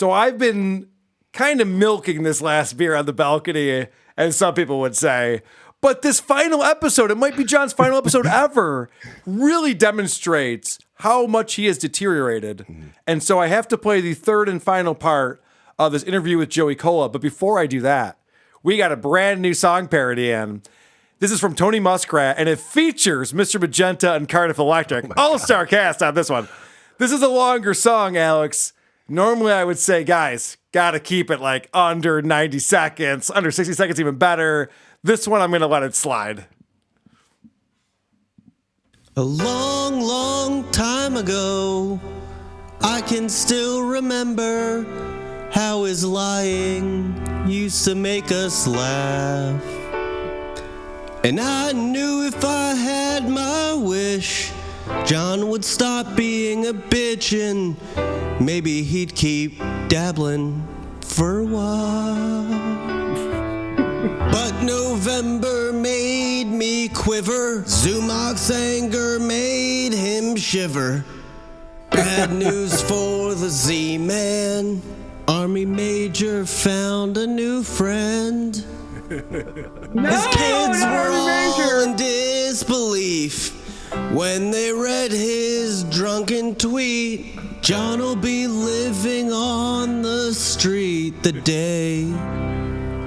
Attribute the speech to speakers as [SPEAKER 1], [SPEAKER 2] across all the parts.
[SPEAKER 1] So I've been kind of milking this last beer on the balcony, as some people would say. But this final episode, it might be John's final episode ever, really demonstrates how much he has deteriorated. And so I have to play the third and final part of this interview with Joey Kola. But before I do that, we got a brand new song parody in. This is from Tony Muskrat, and it features Mr. Magenta and Cardiff Electric. All-star cast on this one. This is a longer song, Alex. Normally I would say, guys, got to keep it like under 90 seconds. Under 60 seconds, even better. This one, I'm going to let it slide.
[SPEAKER 2] A long, long time ago, I can still remember how his lying used to make us laugh. And I knew if I had my wish, John would stop being a bitch and maybe he'd keep dabbling for a while. But November made me quiver. Zumach's anger made him shiver. Bad news for the Z-Man. Army Major found a new friend. His kids were all in disbelief when they read his drunken tweet. John will be living on the street the day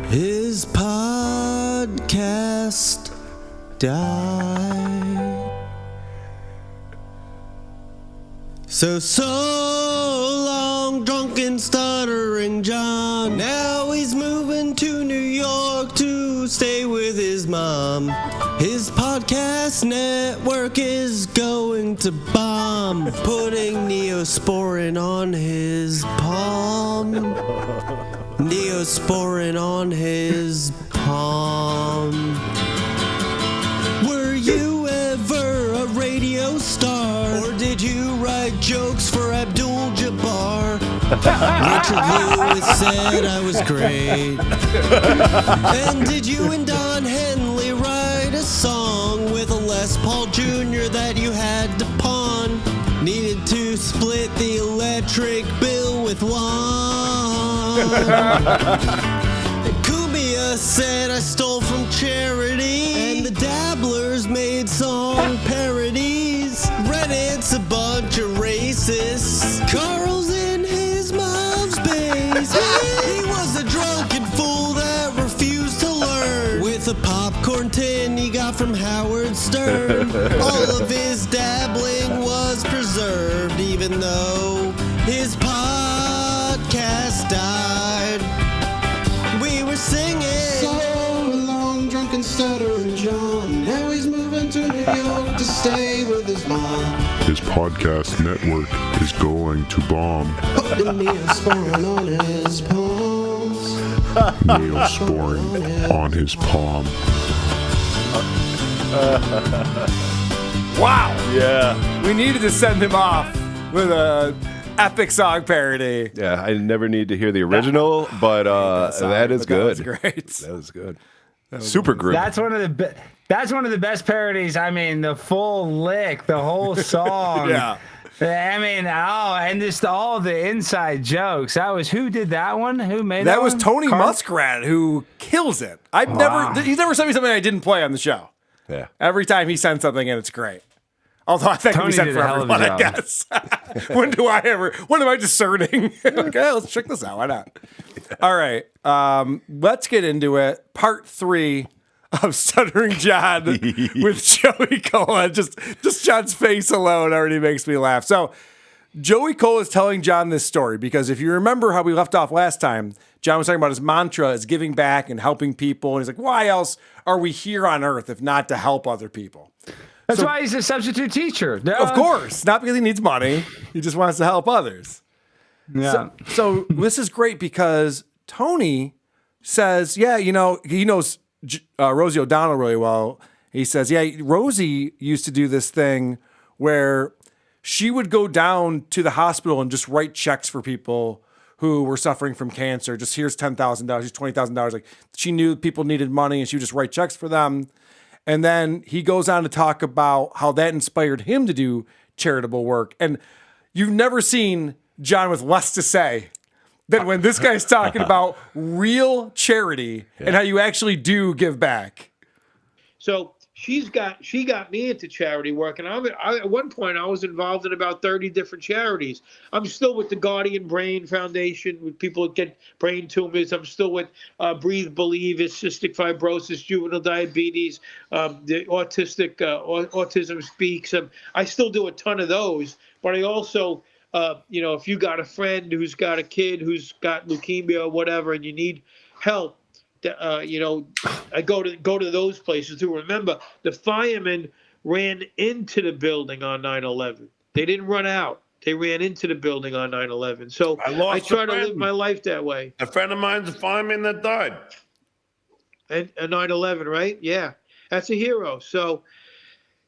[SPEAKER 2] his podcast died. So long, drunken, stuttering John. Now he's moving to New York to stay with his mom. His podcast network is going to bomb, putting Neosporin on his palm. Neosporin on his palm. Were you ever a radio star? Or did you write jokes for Abdul-Jabbar? Richard Lewis said I was great. And did you and Don Henley write a song with a Les Paul Jr. that you had to pawn? Needed to split the electric bill with Juan. Kumia said I stole from charity, and the Dabblers made song parodies. Reddit's a bunch of racists. Carl's in his mom's basement. He was a drunken fool that refused to learn with a popcorn tin he got from Howard Stern. All of his dabbling was preserved, even though his podcast died. We were singing so long, drunken, stuttering John. Now he's moving to New York to stay with his mom.
[SPEAKER 3] His podcast network is going to bomb.
[SPEAKER 2] Putting Neosporin on his palms.
[SPEAKER 3] Neosporin on his palm.
[SPEAKER 1] Wow.
[SPEAKER 4] Yeah.
[SPEAKER 1] We needed to send him off with a epic song parody.
[SPEAKER 4] Yeah, I never need to hear the original, but that is good.
[SPEAKER 1] That was great.
[SPEAKER 4] That was good. Super groovy.
[SPEAKER 5] That's one of the best parodies. I mean, the full lick, the whole song.
[SPEAKER 1] Yeah.
[SPEAKER 5] I mean, and just all the inside jokes. That was, who did that one? Who made that?
[SPEAKER 1] That was
[SPEAKER 5] one?
[SPEAKER 1] Tony Muskrat, who kills it. He's never sent me something I didn't play on the show.
[SPEAKER 4] Yeah.
[SPEAKER 1] Every time he sends something in, it's great. Although I think
[SPEAKER 5] Tony
[SPEAKER 1] we said
[SPEAKER 5] did
[SPEAKER 1] for
[SPEAKER 5] a hell of a
[SPEAKER 1] everyone, I
[SPEAKER 5] job.
[SPEAKER 1] guess. When am I discerning? Okay, let's check this out. Why not? All right. Let's get into it. Part 3 of Stuttering John with Joey Kola. Just John's face alone already makes me laugh. So Joey Kola is telling John this story because if you remember how we left off last time, John was talking about his mantra is giving back and helping people. And he's like, why else are we here on earth if not to help other people?
[SPEAKER 5] That's why he's a substitute teacher.
[SPEAKER 1] Of course. Not because he needs money. He just wants to help others.
[SPEAKER 5] Yeah.
[SPEAKER 1] So this is great because Tony says, yeah, he knows Rosie O'Donnell really well. He says, yeah, Rosie used to do this thing where she would go down to the hospital and just write checks for people who were suffering from cancer. Just here's $10,000, here's $20,000. Like she knew people needed money and she would just write checks for them. And then he goes on to talk about how that inspired him to do charitable work. And you've never seen John with less to say than when this guy's talking about real charity and how you actually do give back.
[SPEAKER 6] So she got me into charity work, and at one point I was involved in about 30 different charities. I'm still with the Guardian Brain Foundation with people that get brain tumors. I'm still with Breathe Believe, it's cystic fibrosis, juvenile diabetes, the autism speaks. I still do a ton of those, but I also if you got a friend who's got a kid who's got leukemia or whatever, and you need help, I go to those places too. Remember, the firemen ran into the building on 9/11. They didn't run out. They ran into the building on 9/11. So I try to live my life that way.
[SPEAKER 7] A friend of mine's a fireman that died.
[SPEAKER 6] And 9/11, right? Yeah, that's a hero. So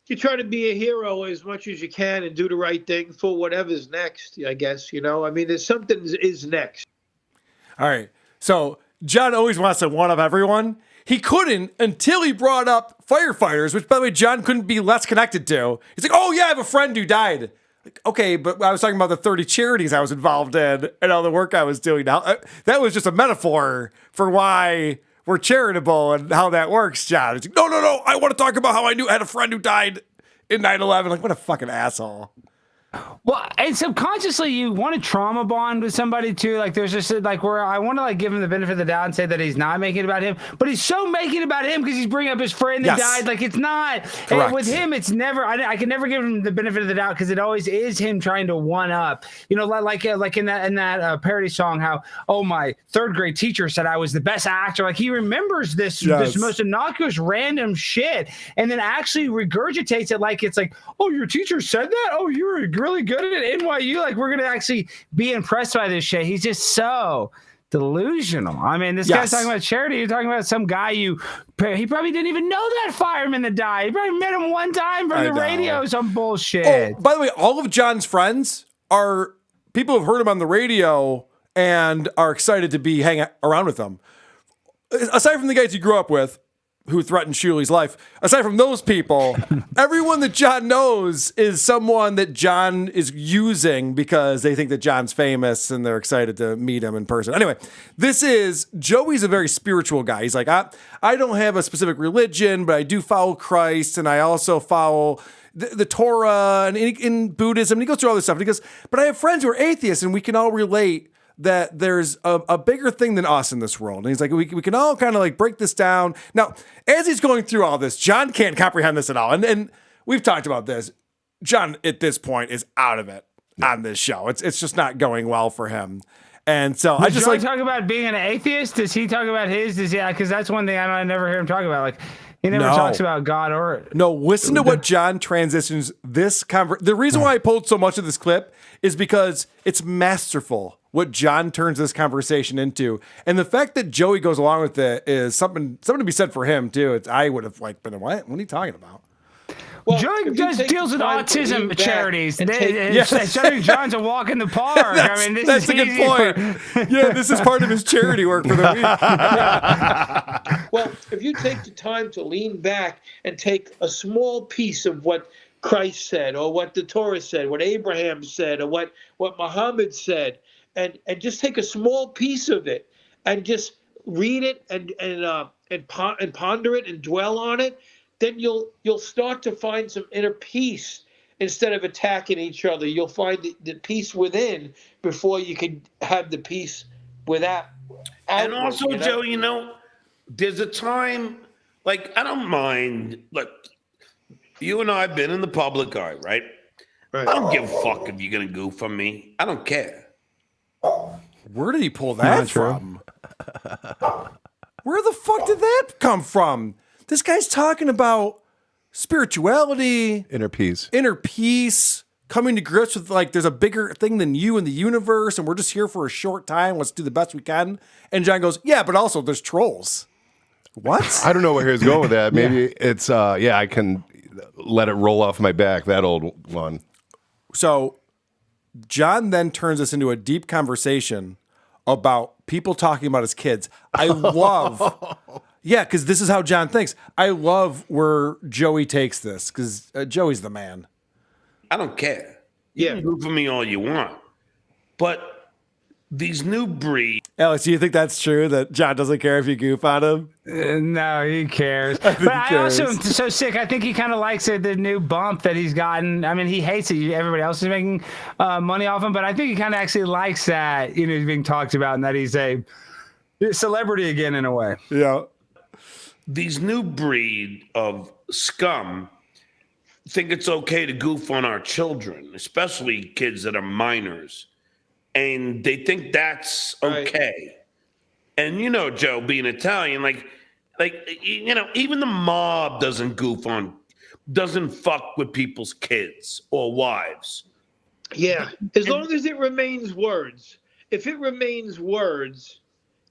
[SPEAKER 6] you try to be a hero as much as you can and do the right thing for whatever's next, I guess. There's something is next.
[SPEAKER 1] All right. So John always wants to one-up everyone. He couldn't until he brought up firefighters, which, by the way, John couldn't be less connected to. He's like, oh, yeah, I have a friend who died. Like, okay, but I was talking about the 30 charities I was involved in and all the work I was doing. Now, that was just a metaphor for why we're charitable and how that works, John. He's like, no, I want to talk about how I had a friend who died in 9/11. Like, what a fucking asshole.
[SPEAKER 5] Well, and subconsciously you want to trauma bond with somebody too. Like there's just like where I want to like give him the benefit of the doubt and say that he's not making it about him, but he's so making it about him because he's bringing up his friend that died. Like it's not. And with him, it's never. I can never give him the benefit of the doubt because it always is him trying to one up. Like in that parody song, how my third grade teacher said I was the best actor. Like he remembers this most innocuous random shit and then actually regurgitates it like it's like, oh, your teacher said that. Oh, you were really good at NYU. Like we're gonna actually be impressed by this shit. He's just so delusional. I mean, this guy's talking about charity. You're talking about some guy he probably didn't even know that fireman that died. He probably met him one time from the radio. Some bullshit.
[SPEAKER 1] Oh, by the way, all of John's friends are people who've heard him on the radio and are excited to be hanging around with him. Aside from the guys he grew up with, who threatened Shuli's life. Aside from those people, everyone that John knows is someone that John is using because they think that John's famous and they're excited to meet him in person. Anyway, Joey's a very spiritual guy. He's like, I don't have a specific religion, but I do follow Christ and I also follow the Torah and in Buddhism. And he goes through all this stuff. And he goes, but I have friends who are atheists and we can all relate that there's a bigger thing than us in this world. And he's like, we can all kind of like break this down. Now, as he's going through all this, John can't comprehend this at all. And we've talked about this. John, at this point, is out of it on this show. It's just not going well for him. And so I just
[SPEAKER 5] like talk about being an atheist. Does he talk about his? Because that's one thing I never hear him talk about. Like he never talks about God or
[SPEAKER 1] no. Listen to what John transitions this The reason why I pulled so much of this clip is because it's masterful what John turns this conversation into, and the fact that Joey goes along with it is something to be said for him too. I would have like been what are you talking about?
[SPEAKER 5] Well, Joey deals with autism charities. Stuttering John's a walk in the park.
[SPEAKER 1] That's a good point. Yeah, this is part of his charity work for the week.
[SPEAKER 6] Well, if you take the time to lean back and take a small piece of what Christ said, or what the Torah said, what Abraham said, or what Muhammad said, and just take a small piece of it and just read it and ponder it and dwell on it, then you'll start to find some inner peace instead of attacking each other. You'll find the peace within before you can have the peace without.
[SPEAKER 7] And also, Joe, there's a time, like, I don't mind. Look, you and I have been in the public eye, right? I don't give a fuck if you're going to goof on me. I don't care.
[SPEAKER 1] Where did he pull that from? Where the fuck did that come from? This guy's talking about spirituality,
[SPEAKER 4] inner peace, coming to grips with like there's a bigger thing than you in the universe, and we're just here for a short time. Let's do the best we can. And John goes, yeah, but also there's trolls. What?
[SPEAKER 1] I don't know where he was going with that. Maybe it's I can let it roll off my back, that old one. So John then turns us into a deep conversation about people talking about his kids. I love, because this is how John thinks. I love where Joey takes this, because Joey's the man.
[SPEAKER 7] I don't care. You can goof on me all you want. But these new breed.
[SPEAKER 1] Alex, do you think that's true that John doesn't care if you goof on him?
[SPEAKER 5] No, he cares. But I also am so sick. I think he kind of likes it, the new bump that he's gotten. I mean, he hates it. Everybody else is making money off him, but I think he kind of actually likes that, he's being talked about and that he's a celebrity again in a way.
[SPEAKER 1] Yeah.
[SPEAKER 7] These new breed of scum think it's okay to goof on our children, especially kids that are minors. And they think that's okay. Right. And Joe, being Italian, even the mob doesn't fuck with people's kids or wives.
[SPEAKER 6] Yeah, as long as it remains words. If it remains words,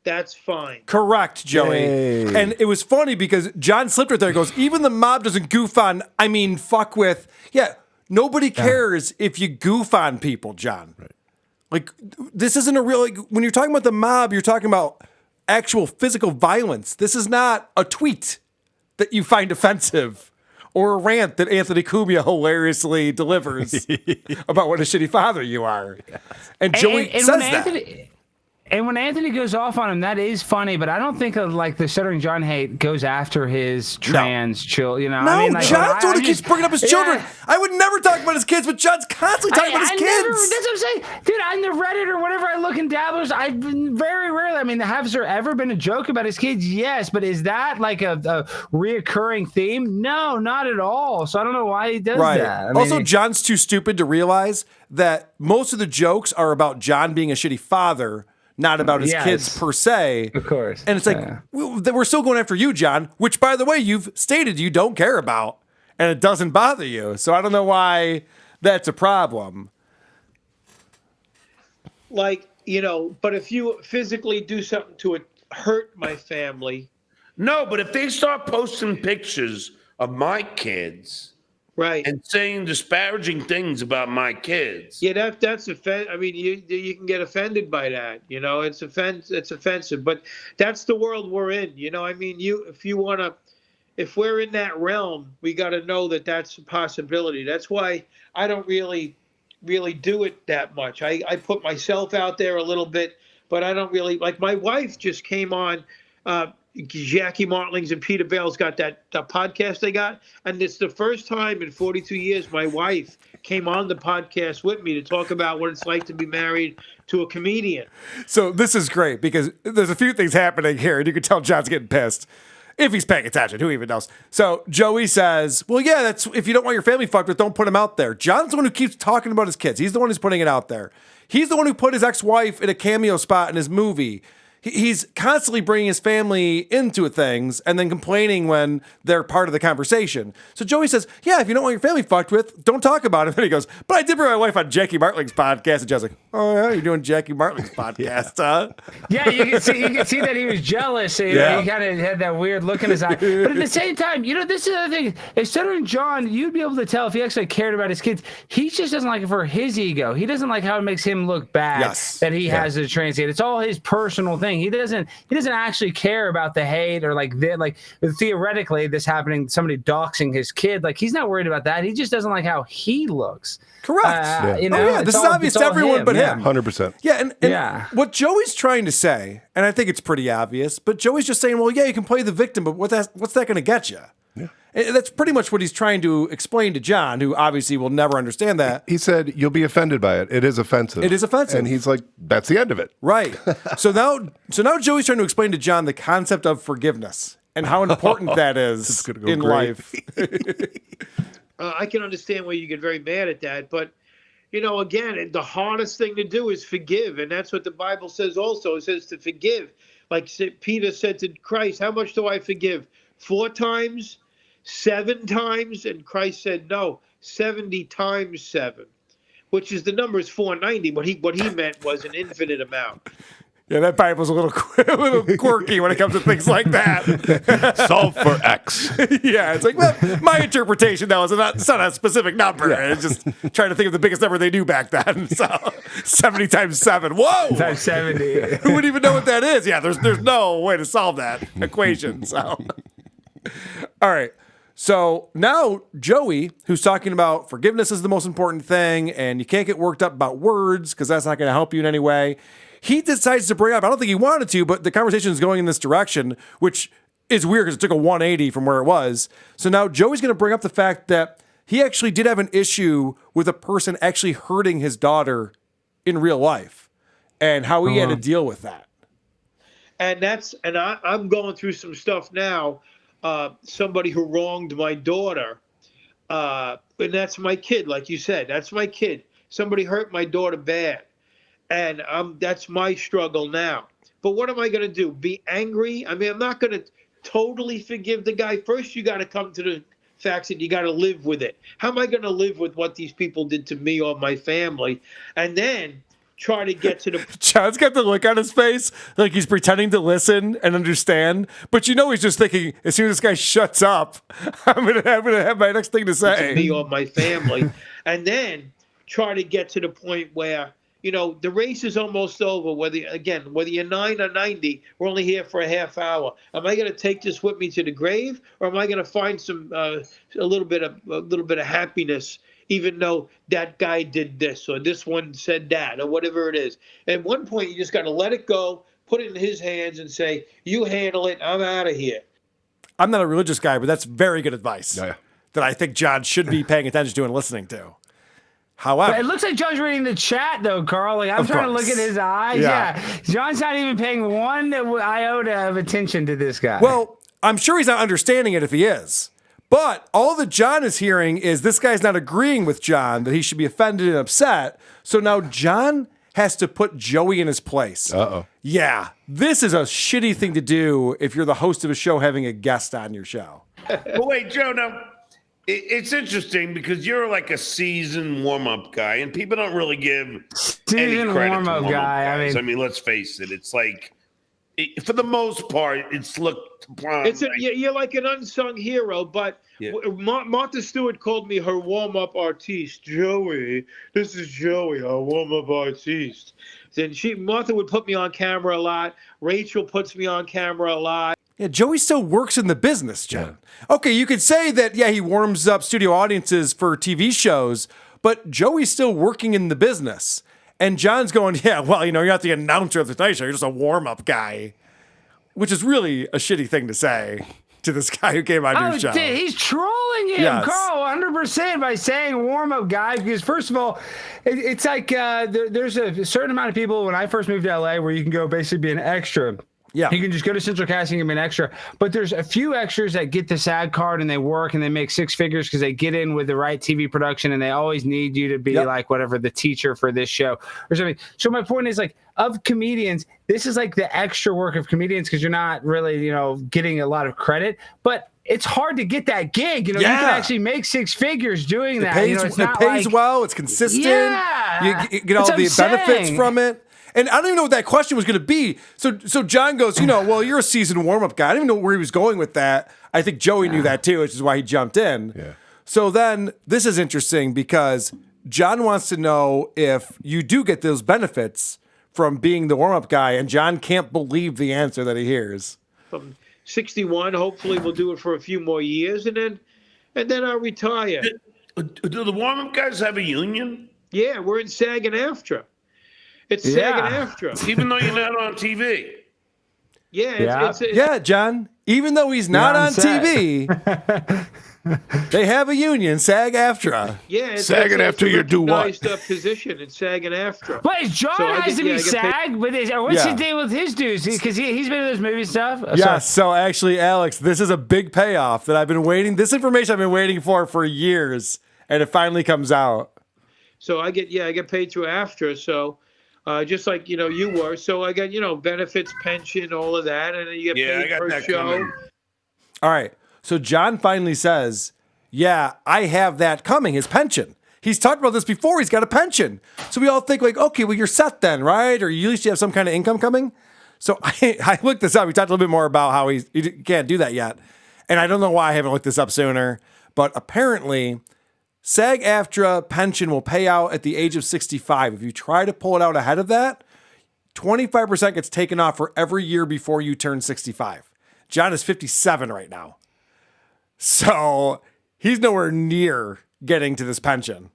[SPEAKER 6] that's fine.
[SPEAKER 1] Correct, Joey. Hey. And it was funny because John slipped right there. He goes, even the mob doesn't goof on, fuck with. Yeah, nobody cares if you goof on people, John. Right. Like, this isn't a real, when you're talking about the mob, you're talking about actual physical violence. This is not a tweet that you find offensive or a rant that Anthony Cumia hilariously delivers about what a shitty father you are. And Joey says that.
[SPEAKER 5] And when Anthony goes off on him, that is funny, but I don't think the Stuttering John hate goes after his trans children.
[SPEAKER 1] No, John's the one who keeps bringing up his children. I would never talk about his kids, but John's constantly talking about his kids.
[SPEAKER 5] That's what I'm saying. Dude, on the Reddit or whatever I look in Dabblers, I've been very rarely, has there ever been a joke about his kids? Yes, but is that like a reoccurring theme? No, not at all. So I don't know why he does that.
[SPEAKER 1] Also, John's too stupid to realize that most of the jokes are about John being a shitty father, not about his kids per se.
[SPEAKER 5] Of course.
[SPEAKER 1] And it's we're still going after you, John, which, by the way, you've stated you don't care about, and it doesn't bother you. So I don't know why that's a problem.
[SPEAKER 6] But if you physically do something to hurt my family.
[SPEAKER 7] No, but if they start posting pictures of my kids...
[SPEAKER 6] Right.
[SPEAKER 7] And saying disparaging things about my kids.
[SPEAKER 6] Yeah, that's offensive. You can get offended by that. It's offensive. But that's the world we're in. If we're in that realm, we got to know that that's a possibility. That's why I don't really do it that much. I put myself out there a little bit, but I don't really, my wife just came on, Jackie Martlings and Peter Bale's got that podcast they got. And it's the first time in 42 years my wife came on the podcast with me to talk about what it's like to be married to a comedian.
[SPEAKER 1] So this is great because there's a few things happening here, and you can tell John's getting pissed. If he's paying attention, who even knows? So Joey says, well, yeah, that's if you don't want your family fucked with, don't put him out there. John's the one who keeps talking about his kids. He's the one who's putting it out there. He's the one who put his ex-wife in a cameo spot in his movie. He's constantly bringing his family into things and then complaining when they're part of the conversation. So Joey says, yeah, if you don't want your family fucked with, don't talk about it. And he goes, but I did bring my wife on Jackie Martling's podcast. And Joe's like, oh, yeah, you're doing Jackie Martling's podcast, huh?
[SPEAKER 5] Yeah, you can see that he was jealous. He kind of had that weird look in his eye. But at the same time, this is the other thing. If Stuttering John, you'd be able to tell if he actually cared about his kids. He just doesn't like it for his ego. He doesn't like how it makes him look bad that he has a trans kid. It's all his personal thing. He doesn't actually care about the hate or theoretically this happening, somebody doxing his kid. He's not worried about that. He just doesn't like how he looks.
[SPEAKER 1] Correct. This is obvious to everyone but him.
[SPEAKER 3] 100%.
[SPEAKER 1] Yeah, and what Joey's trying to say, and I think it's pretty obvious, but Joey's just saying, well, yeah, you can play the victim, but what's that going to get you? Yeah. And that's pretty much what he's trying to explain to John, who obviously will never understand that.
[SPEAKER 3] He said, you'll be offended by it. It is offensive.
[SPEAKER 1] It is offensive.
[SPEAKER 3] And he's like, that's the end of it.
[SPEAKER 1] Right. So now Joey's trying to explain to John the concept of forgiveness and how important that is in life.
[SPEAKER 6] I can understand why you get very mad at that, but again, the hardest thing to do is forgive, and that's what the Bible says also. It says to forgive. Like Peter said to Christ, how much do I forgive? 4 times? 7 times? And Christ said, no, 70 times 7, which is the number is 490. What he meant was an infinite amount.
[SPEAKER 1] Yeah, that Bible's a little quirky when it comes to things like that.
[SPEAKER 3] Solve for X.
[SPEAKER 1] Yeah, it's like, well, my interpretation now is it's not a specific number. Yeah. It's just trying to think of the biggest number they knew back then. So 70 times 7. Whoa!
[SPEAKER 5] Times 70.
[SPEAKER 1] Who would even know what that is? Yeah, there's no way to solve that equation. So, all right. So now Joey, who's talking about forgiveness is the most important thing, and you can't get worked up about words because that's not going to help you in any way. he decides to bring up, I don't think he wanted to, but the conversation is going in this direction, which is weird because it took a 180 from where it was. So now Joey's going to bring up the fact that he actually did have an issue with a person actually hurting his daughter in real life and how he had to deal with that.
[SPEAKER 6] And I'm going through some stuff now. Somebody who wronged my daughter, and that's my kid, like you said, that's my kid. Somebody hurt my daughter bad, and that's my struggle now. But what am I going to do? Be angry? I mean, I'm not going to totally forgive the guy. First, you got to come to the facts that you got to live with it. How am I going to live with what these people did to me or my family? And then try to get to the...
[SPEAKER 1] John's got the look on his face like he's pretending to listen and understand, but you know he's just thinking, as soon as this guy shuts up, I'm gonna have my next thing to say.
[SPEAKER 6] To me or my family. And then try to get to the point where, you know, the race is almost over. Whether you're 9 or 90, we're only here for a half hour. Am I going to take this with me to the grave, or am I going to find some a little bit of happiness, even though that guy did this or this one said that or whatever it is? At one point, you just got to let it go, put it in his hands, and say, "You handle it. I'm out of here."
[SPEAKER 1] I'm not a religious guy, but that's very good advice that I think John should be paying attention to and listening to. However,
[SPEAKER 5] but it looks like John's reading the chat, though, Carl. Like, I'm trying to look at his eyes. Yeah. John's not even paying one iota of attention to this guy.
[SPEAKER 1] Well, I'm sure he's not understanding it if he is. But all that John is hearing is this guy's not agreeing with John, that he should be offended and upset. So now John has to put Joey in his place.
[SPEAKER 4] Uh-oh.
[SPEAKER 1] Yeah, this is a shitty thing to do if you're the host of a show having a guest on your show.
[SPEAKER 7] But wait, Joe, now, it's interesting because you're like a seasoned warm-up guy, and people don't really give any credit to warm-up guys. I mean, let's face it. It's like, for the most part, it's looked upon.
[SPEAKER 6] You're like an unsung hero, but Martha Stewart called me her warm-up artiste. Joey, this is Joey, our warm-up artiste. Then Martha would put me on camera a lot. Rachel puts me on camera a lot.
[SPEAKER 1] Yeah, Joey still works in the business, John. Yeah. Okay, you could say that, he warms up studio audiences for TV shows, but Joey's still working in the business. And John's going, you're not the announcer of the Tonight Show. You're just a warm-up guy, which is really a shitty thing to say to this guy who came on your show.
[SPEAKER 5] He's trolling him, Carl, 100% by saying warm-up guy. Because first of all, it's like there's a certain amount of people when I first moved to LA where you can go basically be an extra.
[SPEAKER 1] Yeah.
[SPEAKER 5] You can just go to Central Casting and be an extra. But there's a few extras that get the SAG card and they work and they make six figures because they get in with the right TV production and they always need you to be like whatever, the teacher for this show or something. So my point is, like, of comedians, this is like the extra work of comedians because you're not really, getting a lot of credit. But it's hard to get that gig. You can actually make six figures doing that.
[SPEAKER 1] It pays well. It's consistent.
[SPEAKER 5] Yeah.
[SPEAKER 1] You get all the benefits from it. And I don't even know what that question was going to be. So John goes, you're a seasoned warm-up guy. I didn't even know where he was going with that. I think Joey knew that too, which is why he jumped in.
[SPEAKER 4] Yeah.
[SPEAKER 1] So then this is interesting because John wants to know if you do get those benefits from being the warm-up guy, and John can't believe the answer that he hears.
[SPEAKER 6] From 61, hopefully we'll do it for a few more years, and then I'll retire.
[SPEAKER 7] Do the warm-up guys have a union?
[SPEAKER 6] Yeah, we're in SAG and AFTRA. It's SAG and AFTRA.
[SPEAKER 7] Even though you're not on TV.
[SPEAKER 6] Yeah,
[SPEAKER 1] John. Even though he's not on TV, they have a union, SAG AFTRA.
[SPEAKER 6] Yeah,
[SPEAKER 4] SAG and AFTRA, you do what?
[SPEAKER 6] Position in SAG and AFTRA.
[SPEAKER 5] Wait, John has to be SAG, but what's his deal with his dues? Because he's been in those movie stuff.
[SPEAKER 1] So actually, Alex, this is a big payoff that I've been waiting. This information I've been waiting for years, and it finally comes out.
[SPEAKER 6] So I get paid through AFTRA. So. Just like, you were. So I got, benefits, pension, all of that. And then you get paid per show. Coming.
[SPEAKER 1] All right. So John finally says, I have that coming, his pension. He's talked about this before. He's got a pension. So we all think like, okay, well, you're set then, right? Or you at least you have some kind of income coming. So I looked this up. We talked a little bit more about how he can't do that yet. And I don't know why I haven't looked this up sooner. But apparently, SAG-AFTRA pension will pay out at the age of 65. If you try to pull it out ahead of that, 25% gets taken off for every year before you turn 65. John is 57 right now. So he's nowhere near getting to this pension.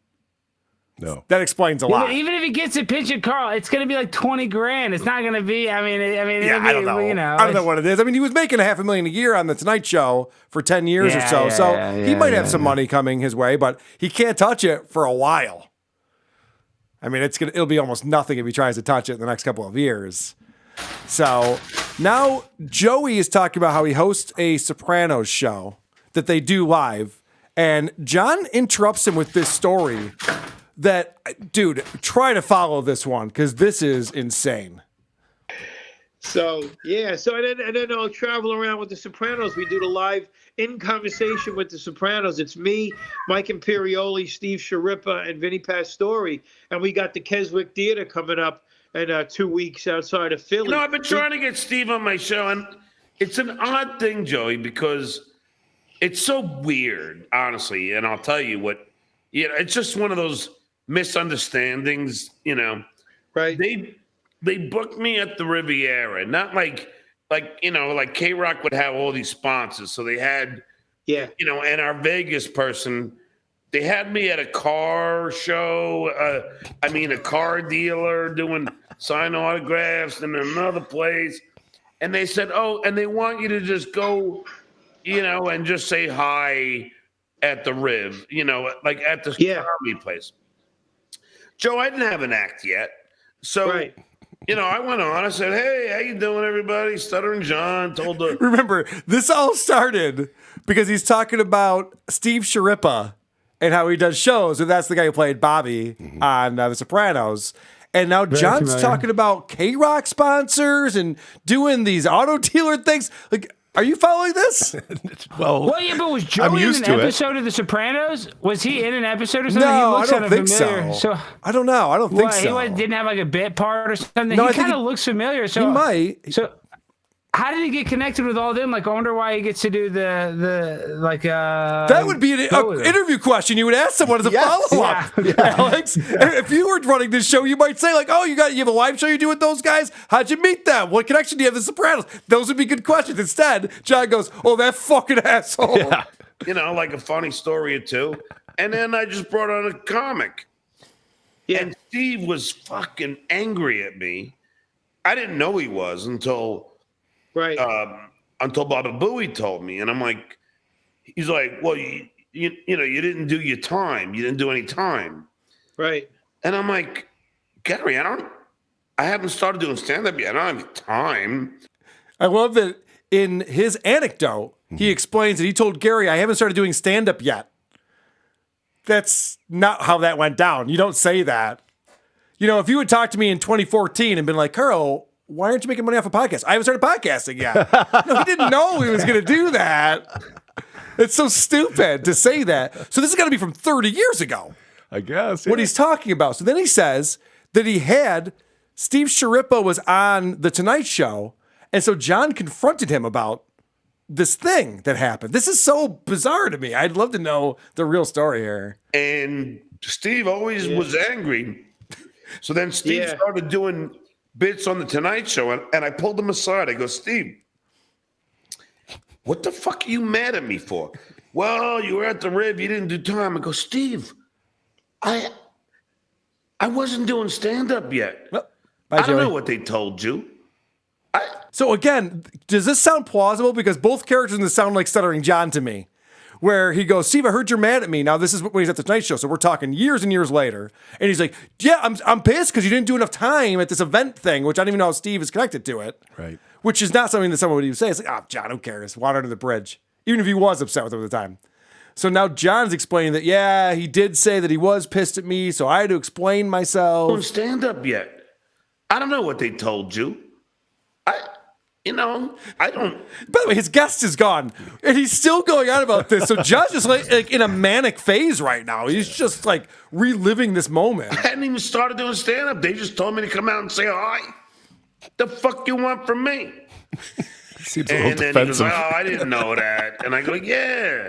[SPEAKER 3] No.
[SPEAKER 1] That explains a
[SPEAKER 5] Yeah,
[SPEAKER 1] lot.
[SPEAKER 5] but even if he gets a pitch at Carl, it's going to be like 20 grand. It's not going to be. I mean,
[SPEAKER 1] Yeah, I don't know.
[SPEAKER 5] You know,
[SPEAKER 1] I don't know what it is. I mean, he was making $500,000 a year on the Tonight Show for 10 years or so. He might have some money coming his way, but he can't touch it for a while. I mean, it'll be almost nothing if he tries to touch it in the next couple of years. So now Joey is talking about how he hosts a Sopranos show that they do live, and John interrupts him with this story that, dude, try to follow this one because this is insane.
[SPEAKER 6] So and then I'll travel around with the Sopranos. We do the live in conversation with the Sopranos. It's me, Mike Imperioli, Steve Sharippa, and Vinny Pastore, and we got the Keswick Theater coming up in 2 weeks outside of Philly.
[SPEAKER 7] You know, I've been trying to get Steve on my show, and it's an odd thing, Joey, because it's so weird, honestly. And I'll tell you what, it's just one of those misunderstandings,
[SPEAKER 6] Right.
[SPEAKER 7] They booked me at the Riviera, not like K-Rock would have all these sponsors. So they had, and our Vegas person, they had me at a car show. A car dealer doing sign autographs in another place. And they said, and they want you to just go, and just say hi at the Riv, like at the comedy place. Joe, I didn't have an act yet. So, I went on. I said, hey, how you doing, everybody? Stuttering John told the...
[SPEAKER 1] Remember, this all started because he's talking about Steve Sharippa and how he does shows, and that's the guy who played Bobby on The Sopranos. And now John's talking about K-Rock sponsors and doing these auto dealer things. Like, are you following this?
[SPEAKER 5] Well, yeah, but was Joey in an episode of The Sopranos? Was he in an episode or something?
[SPEAKER 1] No, I don't think so. I don't know. I don't think so.
[SPEAKER 5] He didn't have like a bit part or something?
[SPEAKER 1] No,
[SPEAKER 5] he kind of looks familiar. So
[SPEAKER 1] he might.
[SPEAKER 5] So how did he get connected with all of them? Like, I wonder why he gets to do
[SPEAKER 1] that would be an interview question you would ask someone as a follow-up. Yeah. Alex, if you were running this show, you might say like, oh, you have a live show you do with those guys? How'd you meet them? What connection do you have to The Sopranos? Those would be good questions. Instead, John goes, oh, that fucking asshole.
[SPEAKER 7] Yeah. Like a funny story or two. And then I just brought on a comic. Yeah. And Steve was fucking angry at me. I didn't know he was until Baba Booey told me. And I'm like, he's like, well, you didn't do your time. You didn't do any time.
[SPEAKER 6] Right.
[SPEAKER 7] And I'm like, Gary, I haven't started doing stand-up yet. I don't have time.
[SPEAKER 1] I love that in his anecdote, he explains that he told Gary, I haven't started doing stand-up yet. That's not how that went down. You don't say that. If you had talked to me in 2014 and been like, Carl, why aren't you making money off a podcast? I haven't started podcasting yet. No, he didn't know he was going to do that. It's so stupid to say that. So this is going to be from 30 years ago.
[SPEAKER 3] I guess.
[SPEAKER 1] What he's talking about. So then he says that he had Steve Sharippa was on The Tonight Show. And so John confronted him about this thing that happened. This is so bizarre to me. I'd love to know the real story here.
[SPEAKER 7] And Steve always was angry. So then Steve started doing bits on The Tonight Show, and I pulled him aside. I go, Steve, what the fuck are you mad at me for? Well, you were at the Riv, you didn't do time. I go, Steve, I wasn't doing stand-up yet. Well, I don't know what they told you.
[SPEAKER 1] So again, does this sound plausible? Because both characters in this sound like Stuttering John to me. Where he goes, Steve, I heard you're mad at me. Now, this is when he's at the Tonight Show, so we're talking years and years later. And he's like, yeah, I'm pissed because you didn't do enough time at this event thing, which I don't even know how Steve is connected to it.
[SPEAKER 3] Right.
[SPEAKER 1] Which is not something that someone would even say. It's like, John, who cares? Water under the bridge. Even if he was upset with him at the time. So now John's explaining that, yeah, he did say that he was pissed at me, so I had to explain myself.
[SPEAKER 7] Don't stand up yet. I don't know what they told you. I don't.
[SPEAKER 1] By the way, his guest is gone, and he's still going on about this. So John's just like in a manic phase right now. He's just like reliving this moment.
[SPEAKER 7] I hadn't even started doing stand-up. They just told me to come out and say hi. The fuck you want from me?
[SPEAKER 3] Seems a
[SPEAKER 7] and
[SPEAKER 3] little
[SPEAKER 7] then
[SPEAKER 3] defensive.
[SPEAKER 7] he goes, I didn't know that. And I go, yeah.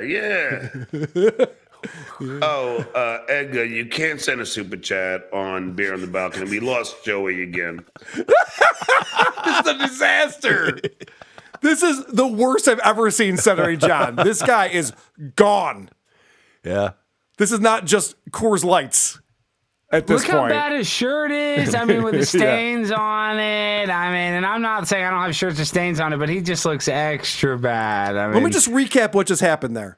[SPEAKER 7] Edgar, you can't send a super chat on Beer on the Balcony. We lost Joey again.
[SPEAKER 1] This is a disaster. This is the worst I've ever seen Stuttering John. This guy is gone.
[SPEAKER 3] Yeah.
[SPEAKER 1] This is not just Coors Lights. at this
[SPEAKER 5] Look
[SPEAKER 1] point.
[SPEAKER 5] how bad his shirt is. I mean, with the stains on it. I mean, and I'm not saying I don't have shirts with stains on it, but he just looks extra bad. I mean,
[SPEAKER 1] Let me just recap what just happened there.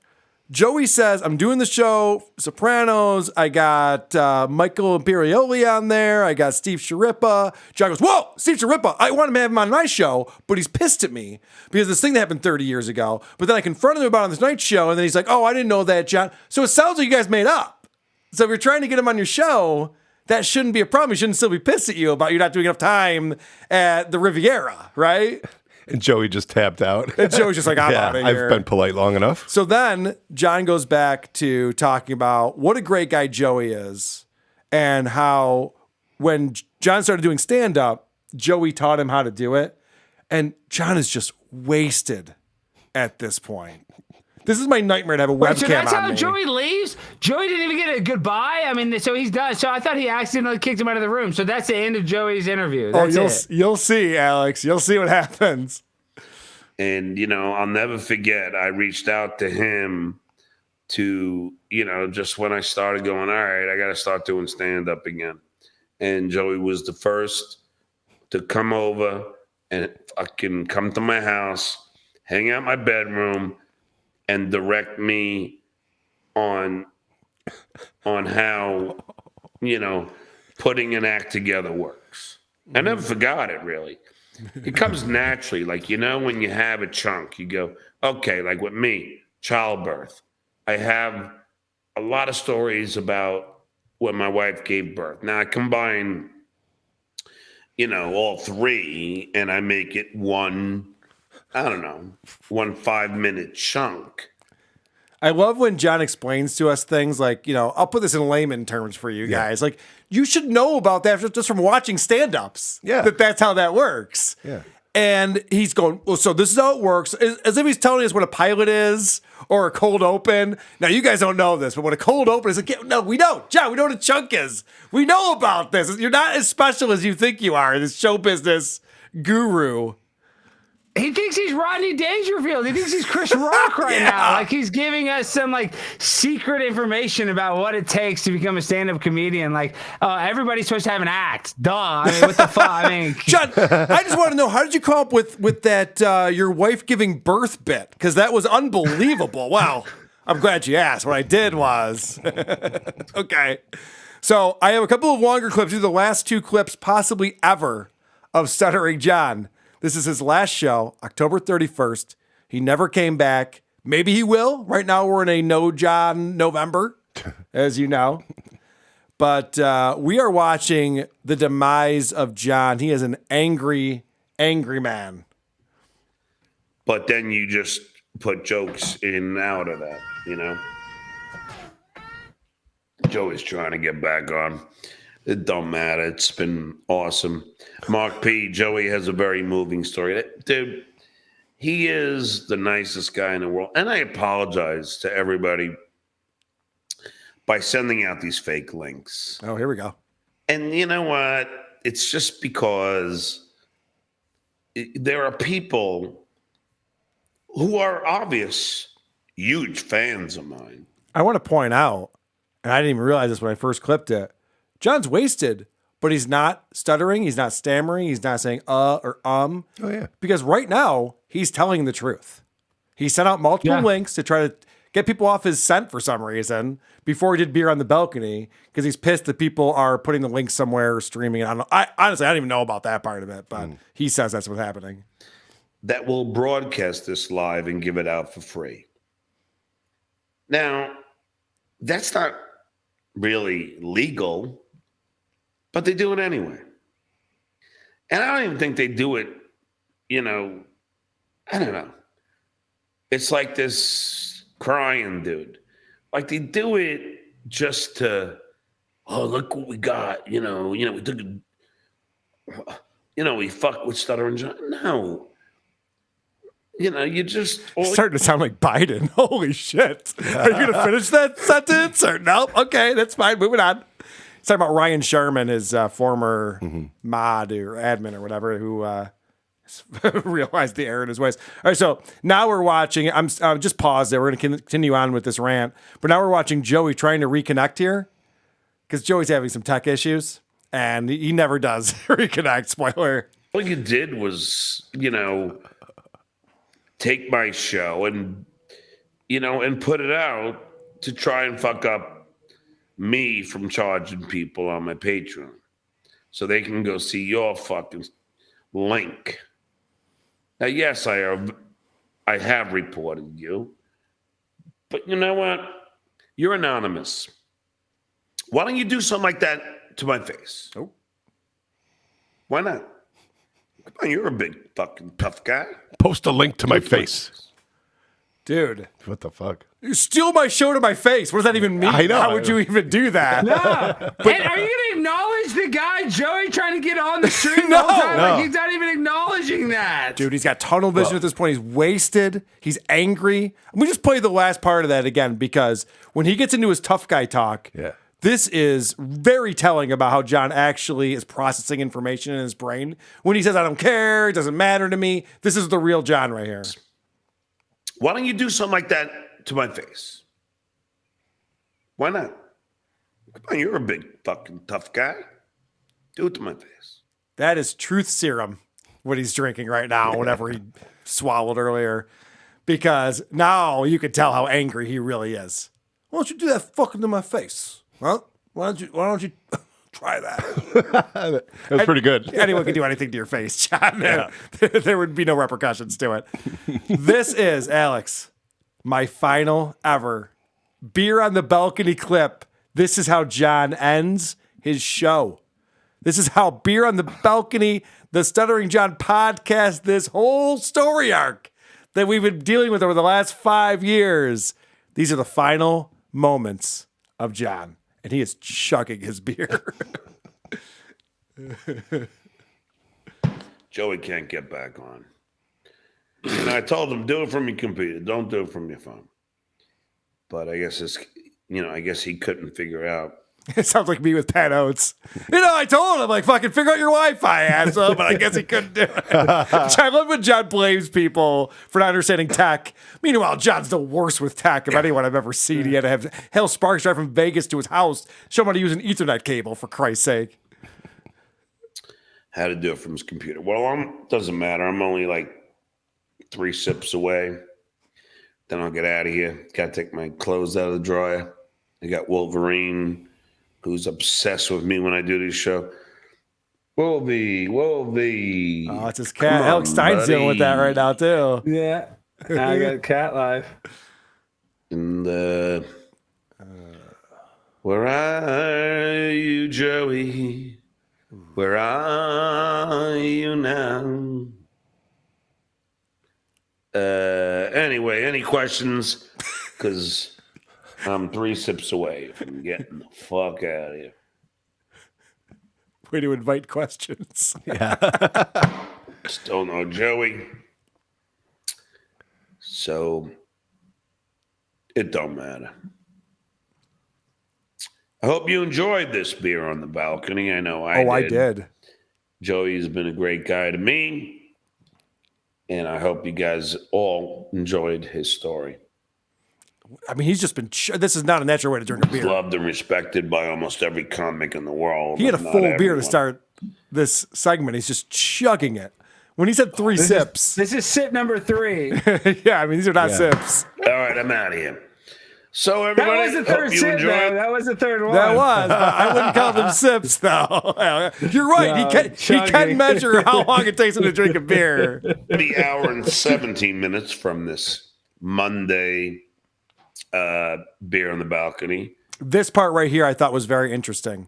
[SPEAKER 1] Joey says, I'm doing the show, Sopranos. I got Michael Imperioli on there. I got Steve Sciarippa. John goes, whoa, Steve Sciarippa. I want him to have him on my show, but he's pissed at me because this thing that happened 30 years ago. But then I confronted him about it on this night show, and then he's like, oh, I didn't know that, John. So it sounds like you guys made up. So if you're trying to get him on your show, that shouldn't be a problem. He shouldn't still be pissed at you about you not doing enough time at the Riviera, right?
[SPEAKER 8] And Joey just tapped out.
[SPEAKER 1] And Joey's just like, I'm out of here.
[SPEAKER 8] I've been polite long enough.
[SPEAKER 1] So then John goes back to talking about what a great guy Joey is and how when John started doing stand-up, Joey taught him how to do it. And John is just wasted at this point. This is my nightmare to have a webcam
[SPEAKER 5] so that's
[SPEAKER 1] on
[SPEAKER 5] how
[SPEAKER 1] me.
[SPEAKER 5] Joey leaves? Joey didn't even get a goodbye? I mean, so he's done. So I thought he accidentally kicked him out of the room. So that's the end of Joey's interview. That's
[SPEAKER 1] you'll see, Alex. You'll see what happens.
[SPEAKER 7] And, I'll never forget, I reached out to him to, just when I started going, all right, I got to start doing stand-up again. And Joey was the first to come over and fucking come to my house, hang out in my bedroom, and direct me on how, putting an act together works. I never forgot it, really. It comes naturally. Like, when you have a chunk, you go, okay, like with me, childbirth. I have a lot of stories about when my wife gave birth. Now I combine, all three and I make it one 5-minute chunk.
[SPEAKER 1] I love when John explains to us things like, I'll put this in layman terms for you guys. Like, you should know about that just from watching stand-ups.
[SPEAKER 8] Yeah.
[SPEAKER 1] That's how that works.
[SPEAKER 8] Yeah.
[SPEAKER 1] And he's going, well, so this is how it works. As if he's telling us what a pilot is or a cold open. Now, you guys don't know this, but what a cold open is, like, no, we don't. John, we know what a chunk is. We know about this. You're not as special as you think you are, this show business guru.
[SPEAKER 5] He thinks he's Rodney Dangerfield. He thinks he's Chris Rock right now. Like, he's giving us some secret information about what it takes to become a stand-up comedian. Like, everybody's supposed to have an act. Duh. I mean, what the fuck? I mean,
[SPEAKER 1] John, I just want to know, how did you come up with that your wife giving birth bit? Because that was unbelievable. Wow. I'm glad you asked. What I did was okay. So I have a couple of longer clips. These are the last two clips possibly ever of Stuttering John. This is his last show, October 31st. He never came back. Maybe he will. Right now we're in a no John November, as you know. But we are watching the demise of John. He is an angry, angry man.
[SPEAKER 7] But then you just put jokes in and out of that, Joey's trying to get back on. It don't matter. It's been awesome. Mark P., Joey has a very moving story. Dude, he is the nicest guy in the world. And I apologize to everybody by sending out these fake links.
[SPEAKER 1] Oh, here we go.
[SPEAKER 7] And you know what? It's just because there are people who are obvious, huge fans of mine.
[SPEAKER 1] I want to point out, and I didn't even realize this when I first clipped it, John's wasted, but he's not stuttering. He's not stammering. He's not saying or
[SPEAKER 8] Oh, yeah.
[SPEAKER 1] Because right now, he's telling the truth. He sent out multiple links to try to get people off his scent for some reason before he did Beer on the Balcony, because he's pissed that people are putting the link somewhere or streaming it. Honestly, I don't even know about that part of it, but he says that's what's happening.
[SPEAKER 7] That will broadcast this live and give it out for free. Now, that's not really legal, but they do it anyway. And I don't even think they do it, I don't know. It's like this crying dude. Like, they do it just to, oh, look what we got. We took we fucked with Stuttering John. No. You just...
[SPEAKER 1] It's starting to sound like Biden. Holy shit. Are you going to finish that sentence? Or nope. Okay, that's fine. Moving on. He's talking about Ryan Sherman, his former mod or admin or whatever, who realized the error in his ways. All right, so now we're watching... I'm just pause there. We're going to continue on with this rant. But now we're watching Joey trying to reconnect here. because Joey's having some tech issues, and he never does reconnect. Spoiler.
[SPEAKER 7] All you did was, take my show and put it out to try and fuck up me from charging people on my Patreon so they can go see your fucking link. Now, yes, I have reported you, but you know what? You're anonymous. Why don't you do something like that to my face?
[SPEAKER 1] Oh.
[SPEAKER 7] Why not? Come on, you're a big fucking tough guy.
[SPEAKER 8] Post a link to my face.
[SPEAKER 1] Dude.
[SPEAKER 8] What the fuck?
[SPEAKER 1] You steal my show to my face. What does that even mean?
[SPEAKER 8] I know.
[SPEAKER 1] How would you even do that?
[SPEAKER 5] No. And are you going to acknowledge the guy, Joey, trying to get on the stream the whole time?
[SPEAKER 8] No.
[SPEAKER 5] Like, he's not even acknowledging that.
[SPEAKER 1] Dude, he's got tunnel vision at this point. He's wasted. He's angry. We just play the last part of that again because when he gets into his tough guy talk, this is very telling about how John actually is processing information in his brain. When he says, I don't care, it doesn't matter to me, this is the real John right here.
[SPEAKER 7] Why don't you do something like that to my face? Why not? Come on, you're a big fucking tough guy. Do it to my face.
[SPEAKER 1] That is truth serum, what he's drinking right now, whatever he swallowed earlier. Because now you can tell how angry he really is. Why don't you do that fucking to my face? Well, why don't you try that?
[SPEAKER 8] That was pretty good.
[SPEAKER 1] Anyone can do anything to your face, John. There would be no repercussions to it. This is, Alex, my final ever beer on the balcony clip. This is how John ends his show. This is how Beer on the Balcony, the Stuttering John podcast, this whole story arc that we've been dealing with over the last 5 years. These are the final moments of John, and he is chugging his beer.
[SPEAKER 7] Joey can't get back on. And I told him, do it from your computer. Don't do it from your phone. But I guess I guess he couldn't figure out.
[SPEAKER 1] It sounds like me with Pat Oates. I told him, fucking figure out your Wi-Fi, asshole, but I guess he couldn't do it. I love when John blames people for not understanding tech. Meanwhile, John's the worst with tech of anyone I've ever seen. He had to have Hell Sparks drive from Vegas to his house, show him how to use an Ethernet cable, for Christ's sake.
[SPEAKER 7] How to do it from his computer. Well, doesn't matter. I'm only 3 sips away. Then I'll get out of here. Got to take my clothes out of the dryer. I got Wolverine, who's obsessed with me when I do this show. Wolvie.
[SPEAKER 1] Oh, it's his cat. Alex Stein's dealing with that right now, too.
[SPEAKER 5] Yeah. I got cat life.
[SPEAKER 7] And where are you, Joey? Where are you now? Anyway, any questions? Because I'm 3 sips away from getting the fuck out of here.
[SPEAKER 1] Way to invite questions.
[SPEAKER 7] Just don't know Joey. So it don't matter. I hope you enjoyed this beer on the balcony. I know I did. Joey's been a great guy to me. And I hope you guys all enjoyed his story.
[SPEAKER 1] I mean, he's just been... this is not a natural way to drink a beer.
[SPEAKER 7] Loved and respected by almost every comic in the world.
[SPEAKER 1] He had a full beer to start this segment. He's just chugging it. When he said 3 sips...
[SPEAKER 5] This is sip number 3.
[SPEAKER 1] Yeah, I mean, these are not sips.
[SPEAKER 7] All right, I'm out of here. So everybody,
[SPEAKER 5] that was the third
[SPEAKER 7] hope you
[SPEAKER 5] sip,
[SPEAKER 7] enjoyed.
[SPEAKER 5] though. That was the third one.
[SPEAKER 1] That was, but I wouldn't call them sips, though. You're right.
[SPEAKER 5] No,
[SPEAKER 1] he can measure how long it takes him to drink a beer.
[SPEAKER 7] The hour and 17 minutes from this Monday beer on the balcony.
[SPEAKER 1] This part right here I thought was very interesting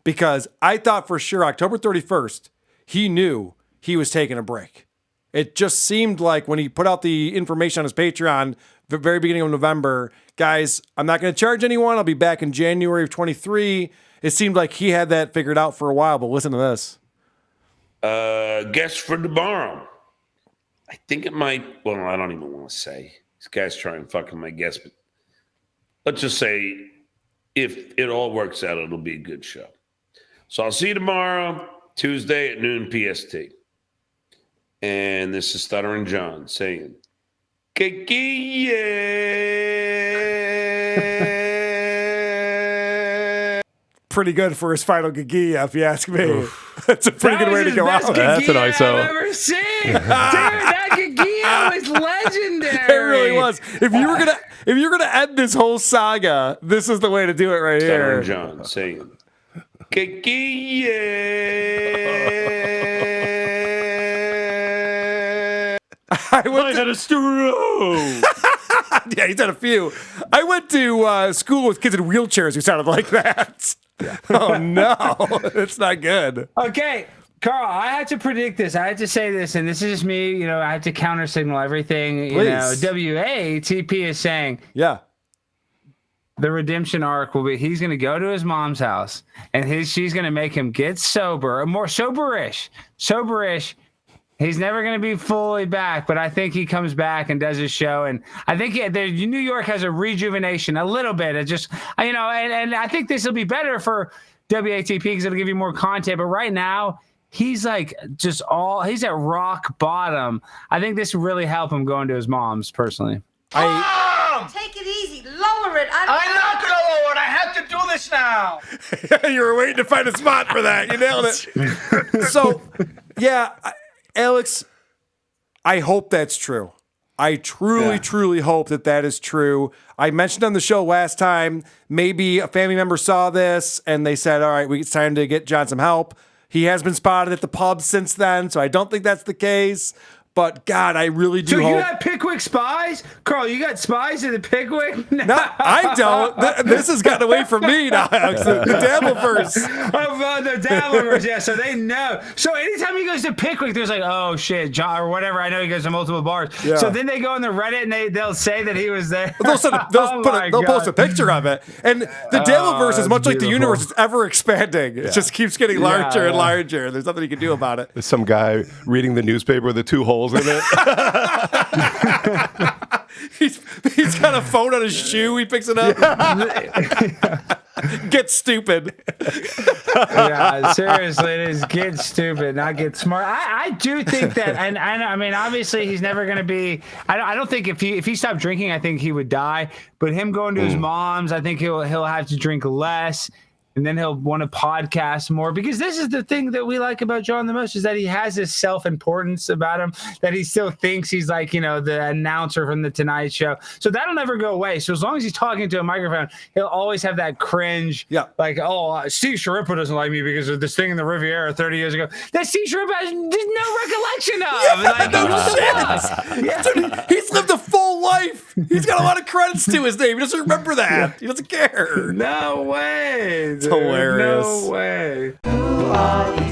[SPEAKER 1] because I thought for sure October 31st, he knew he was taking a break. It just seemed like when he put out the information on his Patreon, the very beginning of November, guys, I'm not going to charge anyone. I'll be back in January of 23. It seemed like he had that figured out for a while, but listen to this.
[SPEAKER 7] Guess for tomorrow. I think it might, well, I don't even want to say. This guy's trying fucking my guess, but let's just say if it all works out, it'll be a good show. So I'll see you tomorrow, Tuesday at noon PST. And this is Stuttering John saying, Kiki, yeah.
[SPEAKER 1] pretty good for his final Gagia, if you ask me. That's a pretty good way to go out.
[SPEAKER 8] That's an ISO.
[SPEAKER 5] I've ever seen. Dude, that Gagia was legendary.
[SPEAKER 1] It really was. If you were gonna end this whole saga, this is the way to do it right here.
[SPEAKER 7] Stuttering John saying, Gagia.
[SPEAKER 1] I had a stroke. Yeah, he's had a few. I went to school with kids in wheelchairs who sounded like that. Oh no, it's not good.
[SPEAKER 5] Okay, Carl, I had to predict this. I had to say this, and this is just me. You know, I had to counter signal everything. You know, WATP is saying,
[SPEAKER 1] yeah,
[SPEAKER 5] the redemption arc will be he's going to go to his mom's house, and she's going to make him get sober, more soberish. He's never going to be fully back, but I think he comes back and does his show. And I think New York has a rejuvenation a little bit. It just, you know, and I think this will be better for WATP because it'll give you more content. But right now, he's like he's at rock bottom. I think this will really help him going to his mom's personally.
[SPEAKER 9] Take it easy. Lower it.
[SPEAKER 10] I'm not going to lower it. I have to do this now.
[SPEAKER 1] You were waiting to find a spot for that. You nailed it. So, yeah. Alex, I hope that's true. I truly hope that is true. I mentioned on the show last time, maybe a family member saw this and they said, all right, it's time to get John some help. He has been spotted at the pub since then, so I don't think that's the case. But God, I really do hope.
[SPEAKER 5] So you got Pickwick spies? Carl, you got spies in the Pickwick?
[SPEAKER 1] No, I don't. This has gotten away from me now, Alex. The Dabbleverse.
[SPEAKER 5] The Dabbleverse, yeah, so they know. So anytime he goes to Pickwick, there's like, oh shit, John, or whatever. I know he goes to multiple bars. Yeah. So then they go on the Reddit and they'll say that he was there.
[SPEAKER 1] They'll post a picture of it. And the Dabbleverse is much like the universe. It's ever expanding. It just keeps getting larger and larger. There's nothing you can do about it.
[SPEAKER 8] There's some guy reading the newspaper with the 2 holes in it.
[SPEAKER 1] he's got a phone on his shoe. He picks it up. Get stupid.
[SPEAKER 5] Yeah, seriously, it is get stupid, not get smart. I do think that, and I mean, obviously, he's never going to be. I don't think if he stopped drinking, I think he would die. But him going to his mom's, I think he'll have to drink less. And then he'll want to podcast more because this is the thing that we like about John the most is that he has this self-importance about him that he still thinks he's like, you know, the announcer from the Tonight Show. So that'll never go away. So as long as he's talking to a microphone, he'll always have that cringe. Yeah. Like, Steve Sharippa doesn't like me because of this thing in the Riviera 30 years ago. That Steve Sharippa has no recollection of.
[SPEAKER 1] Yeah, Dude, he's lived a full life. He's got a lot of credits to his name. He doesn't remember that. He doesn't care.
[SPEAKER 5] No way.
[SPEAKER 1] It's hilarious.
[SPEAKER 5] No way.
[SPEAKER 9] Who are you?